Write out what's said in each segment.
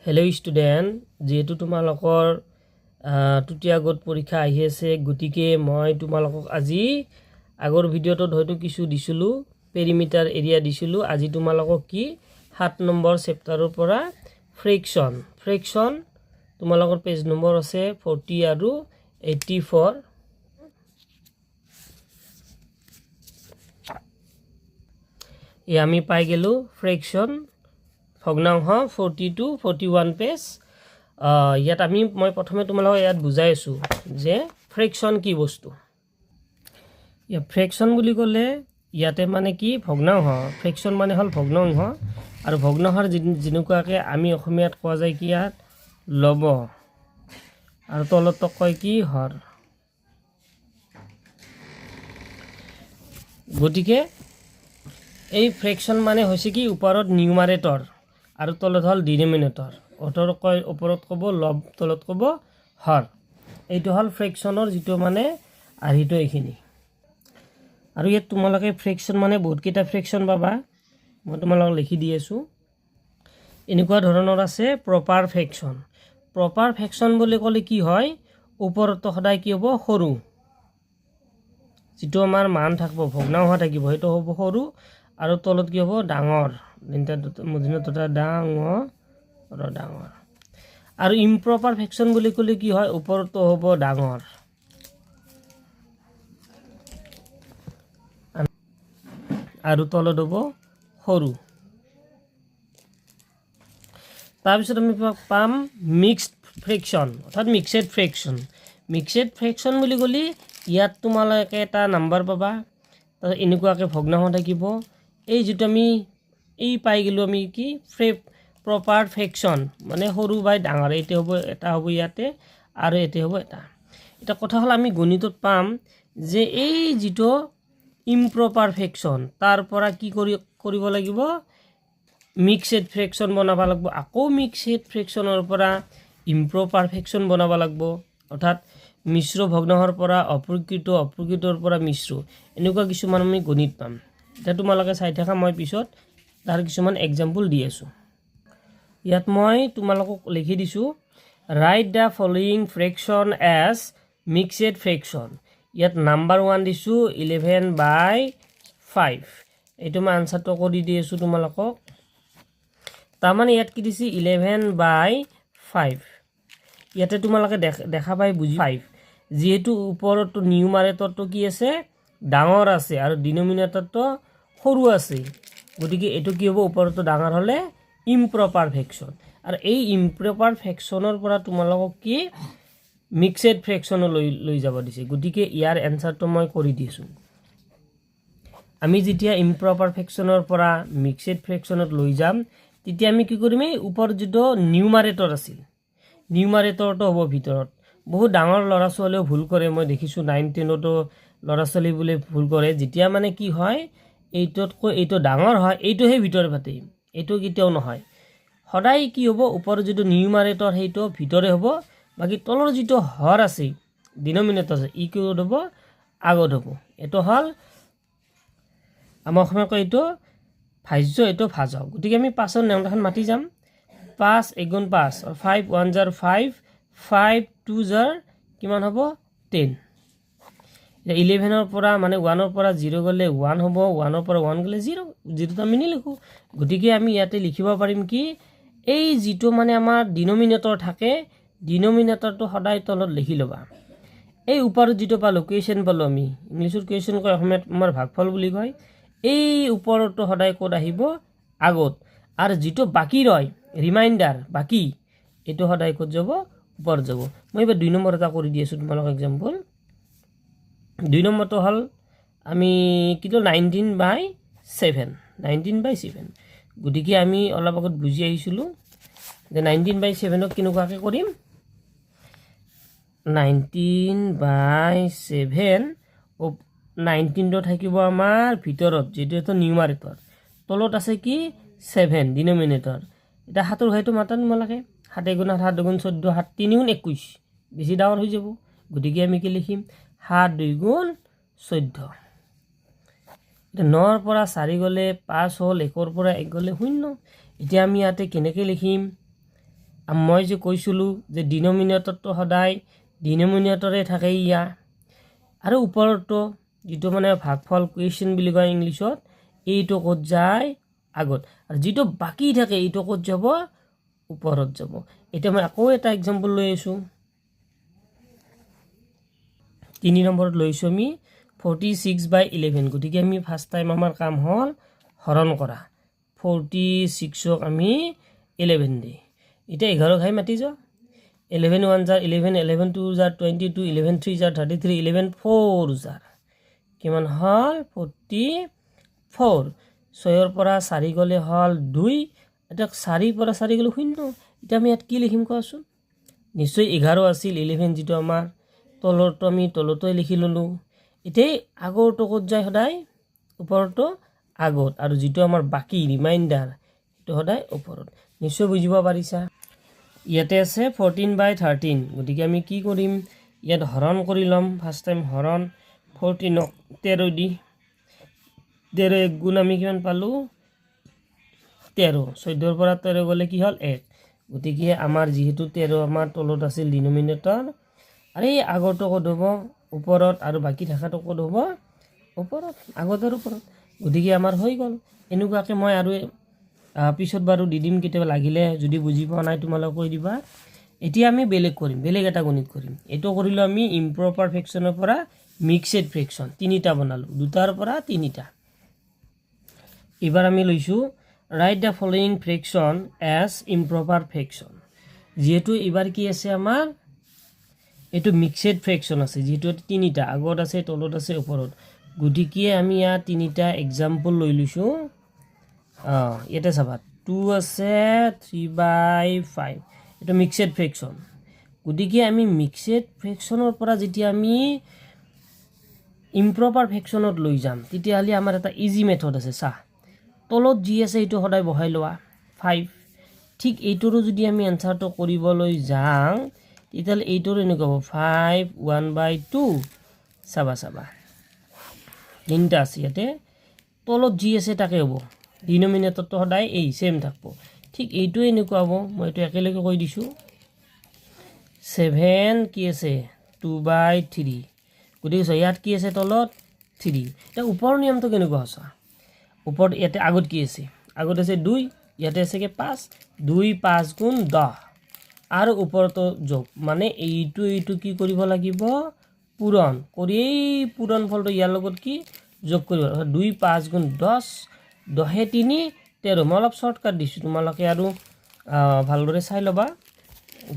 hello student जेहेतु तुम्हालोकर तुटिया गोट परीक्षा आहि आछे गतिके मैं तुम्हालोকক আজি आगर भिडिओत हयतो किछु दिसिलु पेरिमिटार एरिया दिसिलु আজি तुम्हालोকক की 7 नम्बर चैप्टारर परा फ्रैक्शन तुम्हालोकर पेज नम्बर আছে 40 আৰু 84 ये आमी पाई गेलु फ्रैक्शन भग्नांश 40 to 41 पेज यात आमी मैं प्रथमे तुम्हालोक यात बुझाइ आछु जे फ्रैक्शन की बस्तु या फ्रैक्शन बुली कले याते माने की भग्नांश फ्रैक्शन माने हल भग्नांश और भग्नांशर जिनुकाके आमी अखमियात कोৱা যায় की यात लब और तलत कय की हर गतिके এই ফ্ৰেকশন মানে হৈছে কি ওপৰত নিউমাৰেটৰ আৰু তলত হল ডিনোমিনেটৰ ওপৰত কয় ওপৰত কব লব তলত কব হৰ এইটো হল ফ্ৰেকশনৰ যেটো মানে আহিটো এইখিনি আৰু ইয়াত তোমালোকে ফ্ৰেকশন মানে বহুত কেইটা ফ্ৰেকশন পাবা মই তোমালোকক লিখি দি আছো এনেকুৱা ধৰণৰ আছে প্ৰপাৰ ফ্ৰেকশন বুলি ক'লে কি হয় ওপৰত সদায় কি হ'ব সৰু যেটো আমাৰ মান থাকিব ভগ্নাংশ থাকিব হেটো হ'ব সৰু আৰু তলত কি হ'ব ডাঙৰ মদিনত ডাঙৰ আৰু ইম্প্ৰপাৰ ফ্ৰেকশন বুলি ক'লে কি হয় ওপৰত হ'ব ডাঙৰ আৰু তলত হ'ব সৰু তাৰ পিছত আমি পাম মিক্সড ফ্ৰেকশন অৰ্থাৎ মিক্সড ফ্ৰেকশন বুলি ক'লে ইয়াত তোমালোকে এটা নাম্বাৰ পাবা তাৰ এনেকুৱাকে ভগ্নাংশ থাকিব এই যেটো আমি এই পাই গেলো আমি কি প্ৰপাৰ ফ্ৰেকশন মানে সৰু বাই ডাঙৰ এতে হ'ব এটা হ'ব ইয়াতে আৰু এতে হ'ব এটা কথা হল আমি গণিতত পাম যে এই যেটো ইম্প্ৰপাৰ ফ্ৰেকশন তাৰ পৰা কি কৰিব লাগিব মিক্সড ফ্ৰেকশন বনাব লাগিব আকৌ মিক্সড ফ্ৰেকশনৰ পৰা ইম্প্ৰপাৰ ফ্ৰেকশন বনাব লাগিব অৰ্থাৎ মিশ্ৰ ভগ্নাংশৰ পৰা অপ্ৰকৃতৰ পৰা মিশ্ৰ এনেকুৱা কিছুমান আমি গণিত পাম এটা তোমালোকে চাই থাকা মই পিছত তাৰ কিছুমান एग्जांपल দি আছো ইয়াত মই তোমালোকক লিখি দিছো write the following fraction as mixed fraction ইয়াত নাম্বাৰ 1 দিছো 11/5 এইটো মই আনসাৰটো কৰি দি আছো তোমালোকক তাৰ মানে ইয়াত কি দিছি 11/5 ইয়াতে তোমালোকে দেখা পাই বুজি 5 যেহেতু ওপৰটো নিউমাৰেটৰটো কি আছে ডাঙৰ আছে আৰু ডিনোমিনেটৰটো সৰু আছে গতিকে এটো কি হ'ব ওপৰটো ডাঙৰ হলে ইম্প্ৰপাৰ ফ্ৰেকশন আৰু এই ইম্প্ৰপাৰ ফ্ৰেকশনৰ পৰা তোমালোকক কি মিক্সড ফ্ৰেকশন লৈ যাব দিছে গতিকে ইয়াৰ এনসাৰটো মই কৰি দিছো আমি যেতিয়া ইম্প্ৰপাৰ ফ্ৰেকশনৰ পৰা মিক্সড ফ্ৰেকশনত লৈ যাম তেতিয়া আমি কি কৰিম এই ওপৰ যেটো নিউমাৰেটৰ আছিল নিউমাৰেটৰটো হ'ব ভিতৰত বহুত ডাঙৰ লৰা ছোৱালীও ভুল কৰে মই দেখিছো 9 10 তো লৰা ছোৱালী বুলে ভুল কৰে যেতিয়া মানে কি হয় এইটোতকৈ এইটো ডাঙৰ হয় এইটোহে ভিতৰৰ পাতে এইটো কিতেও নহয় সদায় কি হ'ব ওপৰ যেটো নিউমাৰেটৰ হেটো ভিতৰে হ'ব বাকি তলৰ যেটো হৰ আছে ডিনোমিনেটৰ আছে ই কি হ'ব আগত হ'ব এটো হল আমাৰ অসমীয়া কয় এইটো ভাজ্য এইটো ভাজক গতিকে আমি 5ৰ নামখন মাতি যাম 5 * 5 और 5 1 * 5 5 2 * কিমান হ'ব 10 11 পৰা মানে 1 পৰা 0 গলে 1 হ'ব 1 পৰা 1 গলে 0 0 আমি নিলিখো গতিকে আমি ইয়াতে লিখিব পাৰিম কি এই যেটো মানে আমাৰ ডিনোমিনেটৰ থাকে ডিনোমিনেটৰটো সদায় তলত লিখি লবা এই ওপৰত যেটো পালো কোৱেশ্চন পালো আমি ইংলিশৰ কোৱেশ্চন কয় অসমীয়াত আমাৰ ভাগফল বুলি কয় এই ওপৰটো সদায় কোড আহিব আগত আৰু যেটো বাকি ৰয় ৰিমাইন্ডাৰ বাকি এটো সদায় কোড যাব ওপৰ যাব মই এবাৰ 2 নম্বৰ এটা কৰি দি আছো তোমালোকক एग्जांपल 2 নম্বৰটো হল আমি কিটো 19/7 গতিকে আমি অলপ আগত বুজি আহিছিলো যে 19/7 ক কিনুকাকে কৰিম 19/7 ও 19 টো থাকিব আমাৰ ভিতৰত যেটো তো নিউমাৰেটৰ তলত আছে কি 7 ডিনোমিনেটৰ এটা হাতৰ ঘাইটো মাতান মলাকে 7 * 7 = 14 7 3 * 21 বেছি ডাঙৰ হৈ যাব গতিকে আমি কি লিখিম 7 2 * 14 এটা 9 ৰ পৰা 4 গলে 5 হল 1 ৰ পৰা 1 গলে 0 এতিয়া আমি ইয়াতে কেনেকৈ লিখিম মই যে কৈছিলোঁ যে ডিনমিনেটৰটো সদায় ডিনমিনেটৰে থাকে ইয়াৰ আৰু ওপৰতো যিটো মানে ভাগফল কুৱেশ্যন বুলি কয় ইংলিছত এইটো ক'ত যায় আগত আৰু যিটো বাকী থাকে এইটো ক'ত যাব ওপৰত যাব এতিয়া মই আকৌ এটা এক্সাম্পল লৈ আছোঁ 3 নম্বৰত লৈছোঁ আমি 46/11 গতিকে আমি ফাৰ্ষ্ট টাইম আমাৰ কাম হ'ল হৰণ কৰা 46ক আমি 11 দি এতিয়া 11 খাই মাতি যাওঁ 11 1 জাৰ 11 11 2 জাৰ 22 11 3 জাৰ 33 11 4 জাৰ কিমান হ'ল 44 6ৰ পৰা 4 গ'লে হ'ল 2 এতিয়া 4 পৰা 4 গ'লে 0 এতিয়া আমি ইয়াত কি লিখিম কোৱাচোন নিশ্চয় 11 আছিল 11 যিটো আমাৰ তলৰটো আমি তলতে লিখি ল'লোঁ এতিয়া আগৰটো ক'ত যায় সদায় ওপৰটো আগত আৰু যিটো আমাৰ বাকী ৰিমাইণ্ডাৰ সেইটো সদায় ওপৰত নিশ্চয় বুজিব পাৰিছা ইয়াতে আছে 14/13 গতিকে আমি কি কৰিম ইয়াত হৰণ কৰি ল'ম ফাৰ্ষ্ট টাইম হৰণ 14ক 13 দি 13 এক গুণ আমি কিমান পালোঁ 13 14ৰ পৰা 13 গ'লে কি হ'ল 1 গতিকে আমাৰ যিহেতু 13 আমাৰ তলত আছিল ডিনমিনেটৰ আৰু এই আগৰটো ক'ত হ'ব ওপৰত আৰু বাকী থাকাটো ক'ত হ'ব ওপৰত আগত আৰু ওপৰত গতিকে আমাৰ হৈ গ'ল এনেকুৱাকৈ মই আৰু পিছত বাৰু দি দিম কেতিয়াবা লাগিলে যদি বুজি পোৱা নাই তোমালোকে কৈ দিবা এতিয়া আমি বেলেগ কৰিম বেলেগ এটা গণিত কৰিম এইটো কৰিলোঁ আমি ইম্প্ৰপাৰ ফ্ৰেকশ্যনৰ পৰা মিক্সড ফ্ৰেকশ্যন 3টা বনালোঁ 2টাৰ পৰা 3টা এবাৰ আমি লৈছোঁ write the following fraction as improper fraction যিহেতু এবাৰ কি আছে আমাৰ এইটো মিক্সড ফ্ৰেকশ্যন আছে যিহেতু 3টা আগত আছে তলত আছে ওপৰত গতিকে আমি ইয়াত 3টা এক্সাম্পল লৈ লৈছোঁ ইয়াতে চাবা 2 আছে 3/5 এইটো মিক্সড ফ্ৰেকশ্যন গতিকে আমি মিক্সড ফ্ৰেকশ্যনৰ পৰা যেতিয়া আমি ইম্প্ৰপাৰ ফ্ৰেকশ্যনত লৈ যাম তেতিয়াহ'লে আমাৰ এটা ইজি মেথড আছে চা তলত যি আছে এইটো সদায় বহাই লোৱা 5 ঠিক এইটোৰো যদি আমি এনচাৰটো কৰিবলৈ যাওঁ তেতিয়াহ'লে এইটোৰো এনেকুৱা হ'ব 5 1/2 চাবা 3টা আছে ইয়াতে তলত যি আছে তাকে হ'ব ডিনমিনেটৰটো সদায় এই সেম থাকিব ঠিক এইটো এনেকুৱা হ'ব মই এইটো একেলগে কৈ দিছোঁ 7 কি আছে 2/3 গতিকে ইয়াত কি আছে তলত 3 এতিয়া ওপৰৰ নিয়মটো কেনেকুৱা হৈছে ওপৰত ইয়াতে আগত কি আছে আগত আছে 2 ইয়াতে আছে কি 5 2 5 গুণ 10 আৰু ওপৰতো যোগ মানে এইটো কি কৰিব লাগিব পূৰণ কৰি এই পূৰণ ফলটো ইয়াৰ লগত কি যোগ কৰিব 2 5 গুণ 10 10 3 13 মই অলপ শ্বৰ্টকাট দিছোঁ তোমালোকে আৰু ভালদৰে চাই ল'বা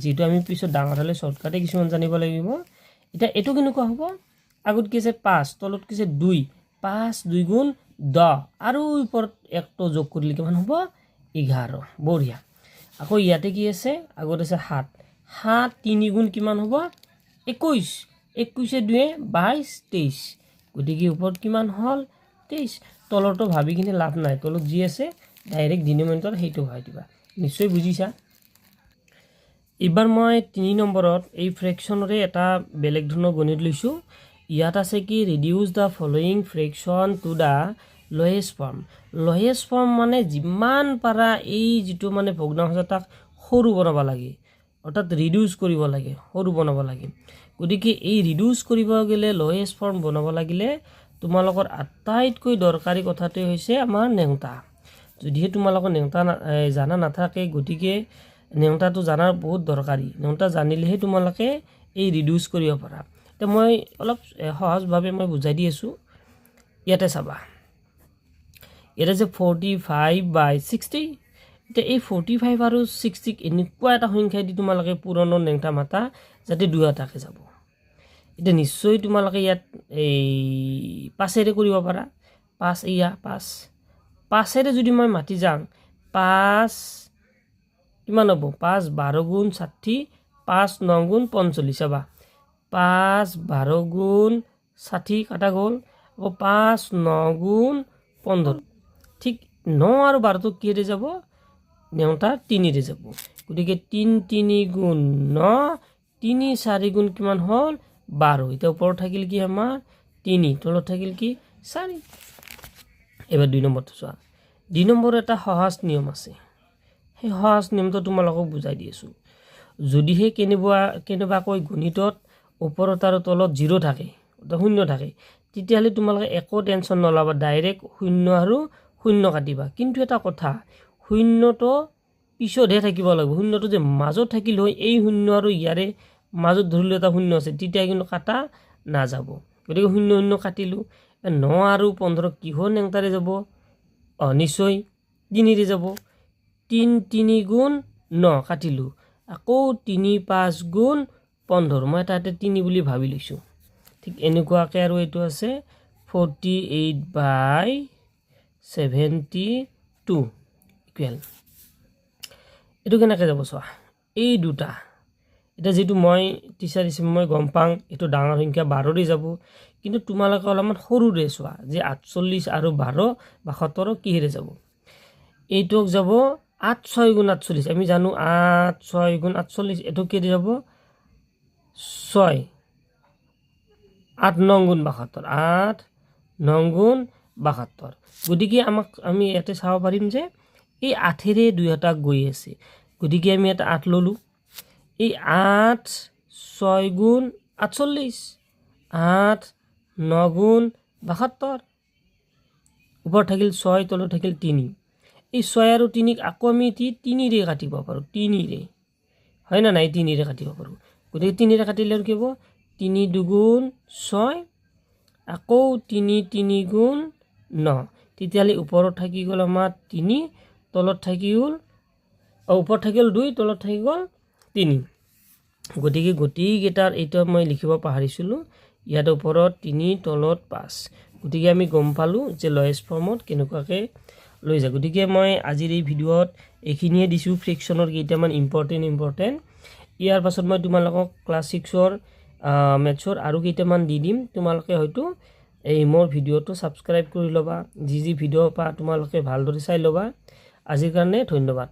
যিটো আমি পিছত ডাঙৰ হ'লে শ্বৰ্টকাটে কিছুমান জানিব লাগিব এতিয়া এইটো কেনেকুৱা হ'ব আগত কি আছে 5 তলত কি আছে 2 5 2 গুণ 10 আৰু ওপৰত একটো যোগ কৰিলে কিমান হ'ব 11 বঢ়িয়া আকৌ ইয়াতে কি আছে আগত আছে 7 7 3 গুণ কিমান হ'ব 21 21 2 22 23 গতিকে ওপৰত কিমান হ'ল 23 তলৰটো ভাবি কিনে লাভ নাই তলত যি আছে ডাইৰেক্ট ডিনমিনেটৰ সেইটো ভৰাই দিবা নিশ্চয় বুজিছা এবাৰ মই 3 নম্বৰত এই ফ্ৰেকশ্যনৰে এটা বেলেগ ধৰণৰ গণিত লৈছোঁ ইয়াত আছে কি reduce the following fraction to the lowest form মানে যিমান পাৰা এই যিটো মানে ভগ্নাংশ তাক সৰু বনাব লাগে অৰ্থাৎ ৰিডিউচ কৰিব লাগে সৰু বনাব লাগে গতিকে এই ৰিডিউচ কৰিব গ'লে লোৱেষ্ট ফৰ্ম বনাব লাগিলে তোমালোকৰ আটাইতকৈ দৰকাৰী কথাটোৱে হৈছে আমাৰ নেওঁতা যদিহে তোমালোকৰ নেওঁতা জানা নাথাকে গতিকে নেওঁতাটো জানাৰ বহুত দৰকাৰী নেওঁতা জানিলেহে তোমালোকে এই ৰিডিউচ কৰিব পাৰা এতিয়া মই অলপ সহজভাৱে মই বুজাই দি আছোঁ ইয়াতে চাবা ইয়াতে যে 45/60 এতিয়া এই 45 আৰু 60 এনেকুৱা এটা সংখ্যা দি তোমালোকে পুৰণৰ নেওঁতা মাতা যাতে দুয়োটাকে যাব এতিয়া নিশ্চয় তোমালোকে ইয়াত এই 5ৰে কৰিব পাৰা 5 এয়া 5ৰে যদি মই মাতি যাওঁ 5 কিমান হ'ব 5 12 গুণ 60 5 9 গুণ 45 চাবা 5 12 গুণ 60 কাটা গ'ল আকৌ 5 9 গুণ 15 ঠিক 9 আৰু 12টো কিহেৰে যাব নেওঁতা 3ৰে যাব গতিকে 3 3 গুণ 9 3 4 গুণ কিমান হ'ল 12 এতিয়া ওপৰত থাকিল কি আমাৰ 3 তলত থাকিল কি 4 এবাৰ 2 নম্বৰটো চোৱা 2 নম্বৰ এটা সহজ নিয়ম আছে সেই সহজ নিয়মটো তোমালোকক বুজাই দি আছোঁ যদিহে কেনেবাকৈ গণিতত ওপৰত আৰু তলত 0 থাকে শূন্য থাকে তেতিয়াহ'লে তোমালোকে একো টেনশ্যন নল'বা ডাইৰেক্ট শূন্য আৰু শূন্য কাটিবা কিন্তু এটা কথা শূন্যটো পিছতহে থাকিব লাগিব শূন্যটো যে মাজত থাকিল হয় এই শূন্য আৰু ইয়াৰে মাজত ধৰিলে এটা শূন্য আছে তেতিয়া কিন্তু কাটা নাযাব গতিকে শূন্য শূন্য কাটিলোঁ 9 আৰু 15 কিহৰ নেংটাৰে যাব নিশ্চয় 3ৰে যাব 3 3 গুণ 9 কাটিলোঁ আকৌ 3 5 গুণ 15 মই তাতে 3 বুলি ভাবি লৈছোঁ ঠিক এনেকুৱাকৈ আৰু এইটো আছে 48/72 ইকুৱেল এইটো কেনেকৈ যাব চোৱা এই দুটা এটা যেটো মই টিচাৰ হিচাপে মই গম পাওঁ এইটো ডাঙৰ সংখ্যা 12ৰে যাব কিন্তু তোমালোকে অলপমান সৰুৰে চোৱা যে 48 আৰু 12 বা 17 কিহেৰে যাব এইটোক যাব 8 6 গুণ 48 আমি জানো 8 6 গুণ 48 এটো কি যাব 6 8 9 গুণ 72 8 9 গুণ 72 গতিকে আমি ইয়াতে চাব পাৰিম যে এই 8ৰে দুইটা গৈ আছে গতিকে আমি এটা 8 ললো এই 8 6 গুণ 48 8 9 গুণ 72 ওপৰ থাকিল 6 তলত থাকিল 3 এই 6 আৰু 3 আকৌ আমি 3ৰে কাটিব পাৰোঁ 3ৰে হয় না নাই 3ৰে কাটিব পাৰোঁ গতিকে 3ৰে কাটিলে কি হ'ব 3 দুগুণ 6 আকৌ 3 3 গুণ 9 তেতিয়াহ'লে ওপৰত থাকি গ'ল আমাৰ 3 তলত থাকি গ'ল ওপৰত থাকি গ'ল 2 তলত থাকি গ'ল 3 গতিকে গোটেইকেইটাৰ এইটো মই লিখিব পাহৰিছিলোঁ ইয়াত ওপৰত 3 তলত 5 গতিকে আমি গম পালোঁ যে লয়েষ্ট ফৰ্মত কেনেকুৱাকৈ লৈ যায় গতিকে মই আজিৰ এই ভিডিঅ'ত এইখিনিয়ে দিছোঁ ফ্ৰিকশ্যনৰ কেইটামান ইম্পৰ্টেণ্ট ইয়াৰ পাছত মই তোমালোকক ক্লাছ 6ৰ মেথছৰ আৰু কেইটামান দি দিম তোমালোকে হয়তো এই মোৰ ভিডিঅ'টো ছাবস্ক্ৰাইব কৰি ল'বা যি ভিডিঅ' পা তোমালোকে ভালদৰে চাই ল'বা আজিৰ কাৰণে ধন্যবাদ